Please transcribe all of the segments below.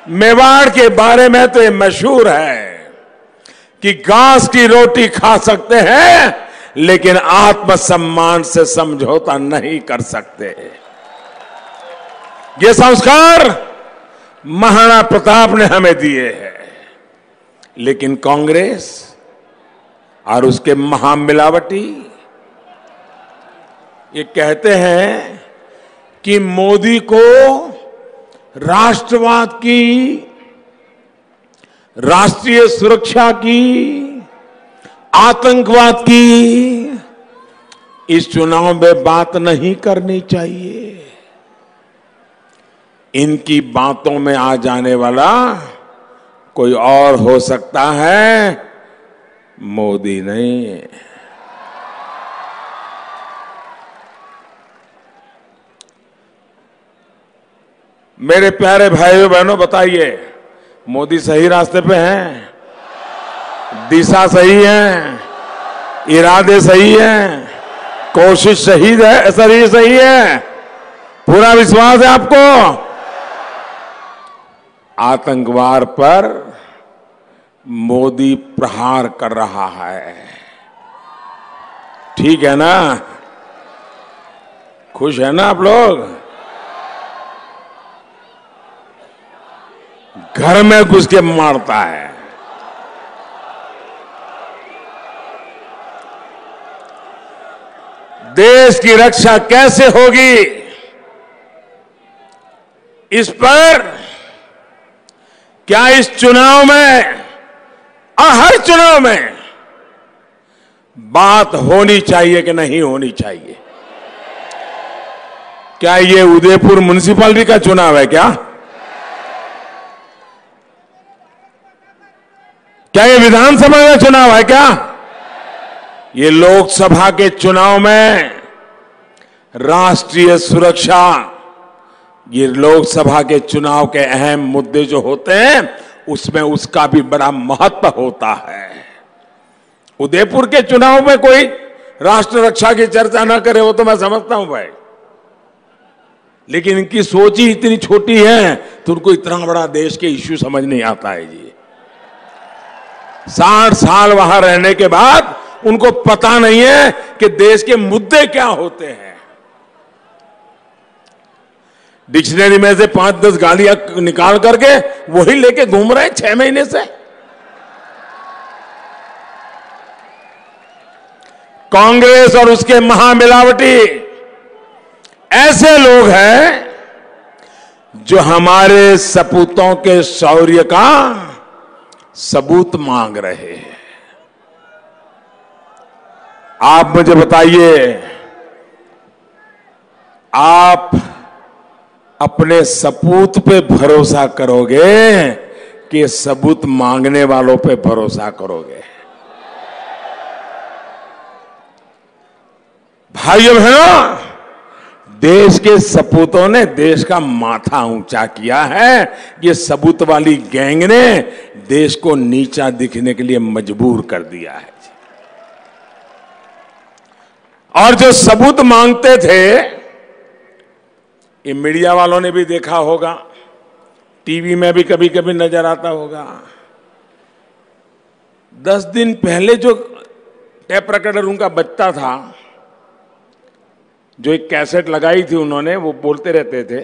मेवाड़ के बारे में तो ये मशहूर है कि घास की रोटी खा सकते हैं लेकिन आत्मसम्मान से समझौता नहीं कर सकते। ये संस्कार महाराणा प्रताप ने हमें दिए हैं। लेकिन कांग्रेस और उसके महामिलावटी ये कहते हैं कि मोदी को राष्ट्रवाद की, राष्ट्रीय सुरक्षा की, आतंकवाद की इस चुनाव में बात नहीं करनी चाहिए। इनकी बातों में आ जाने वाला कोई और हो सकता है, मोदी नहीं। मेरे प्यारे भाइयों बहनों, बताइए मोदी सही रास्ते पे हैं? दिशा सही है? इरादे सही हैं? कोशिश सही है? पूरा विश्वास है आपको? आतंकवाद पर मोदी प्रहार कर रहा है, ठीक है ना? खुश है ना आप लोग? घर में घुस के मारता है। देश की रक्षा कैसे होगी, इस पर क्या इस चुनाव में और हर चुनाव में बात होनी चाहिए कि नहीं होनी चाहिए? क्या ये उदयपुर म्युनिसिपैलिटी का चुनाव है क्या? क्या ये विधानसभा का चुनाव है क्या? ये लोकसभा के चुनाव में राष्ट्रीय सुरक्षा, ये लोकसभा के चुनाव के अहम मुद्दे जो होते हैं उसमें उसका भी बड़ा महत्व होता है। उदयपुर के चुनाव में कोई राष्ट्र रक्षा की चर्चा ना करे वो तो मैं समझता हूं भाई, लेकिन इनकी सोच ही इतनी छोटी है तो उनको इतना बड़ा देश के इश्यू समझ नहीं आता है जी। 60 साल वहां रहने के बाद उनको पता नहीं है कि देश के मुद्दे क्या होते हैं। डिक्शनरी में से 5-10 गालियां निकाल करके वही लेके घूम रहे हैं 6 महीने से। कांग्रेस और उसके महामिलावटी ऐसे लोग हैं जो हमारे सपूतों के शौर्य का सबूत मांग रहे हैं। आप मुझे बताइए, आप अपने सपूत पे भरोसा करोगे कि सबूत मांगने वालों पे भरोसा करोगे? भाइयों बहनों, देश के सपूतों ने देश का माथा ऊंचा किया है। ये सबूत वाली गैंग ने देश को नीचा दिखने के लिए मजबूर कर दिया है। और जो सबूत मांगते थे, ये मीडिया वालों ने भी देखा होगा, टीवी में भी कभी कभी नजर आता होगा। 10 दिन पहले जो टेप रिकॉर्डर उनका बजता था, जो एक कैसेट लगाई थी उन्होंने, वो बोलते रहते थे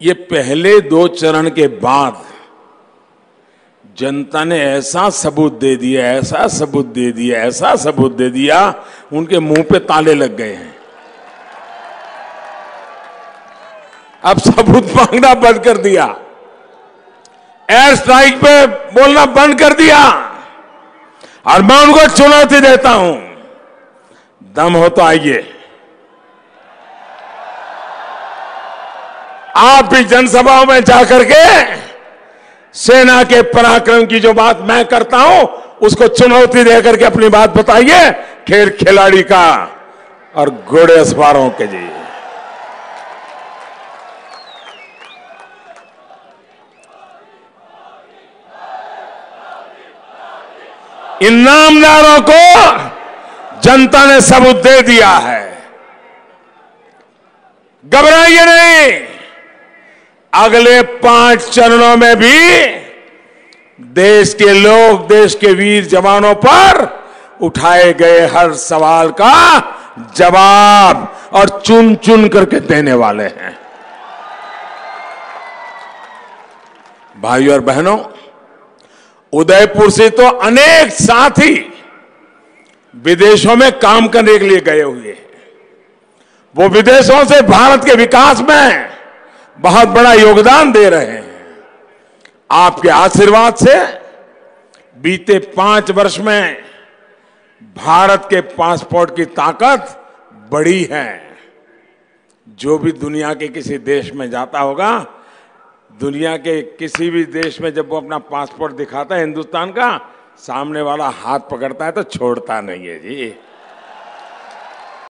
ये पहले 2 चरण के बाद जनता ने ऐसा सबूत दे दिया, ऐसा सबूत दे दिया, ऐसा सबूत दे दिया, उनके मुंह पे ताले लग गए हैं। अब सबूत मांगना बंद कर दिया, एयर स्ट्राइक पे बोलना बंद कर दिया। और मैं उनको चुनौती देता हूं, दम हो तो आइए, आप भी जनसभाओं में जाकर के सेना के पराक्रम की जो बात मैं करता हूं उसको चुनौती देकर के अपनी बात बताइए, खेल खिलाड़ी का और घोड़े सवारों के जी। इन नामदारों को जनता ने सबूत दे दिया है। घबराइए नहीं, अगले 5 चरणों में भी देश के लोग, देश के वीर जवानों पर उठाए गए हर सवाल का जवाब और चुन चुन करके देने वाले हैं। भाइयों और बहनों, उदयपुर से तो अनेक साथी विदेशों में काम करने के लिए गए हुए हैं। वो विदेशों से भारत के विकास में बहुत बड़ा योगदान दे रहे हैं। आपके आशीर्वाद से बीते 5 वर्ष में भारत के पासपोर्ट की ताकत बढ़ी है। जो भी दुनिया के किसी देश में जाता होगा, दुनिया के किसी भी देश में जब वो अपना पासपोर्ट दिखाता है हिंदुस्तान का, सामने वाला हाथ पकड़ता है तो छोड़ता नहीं है जी।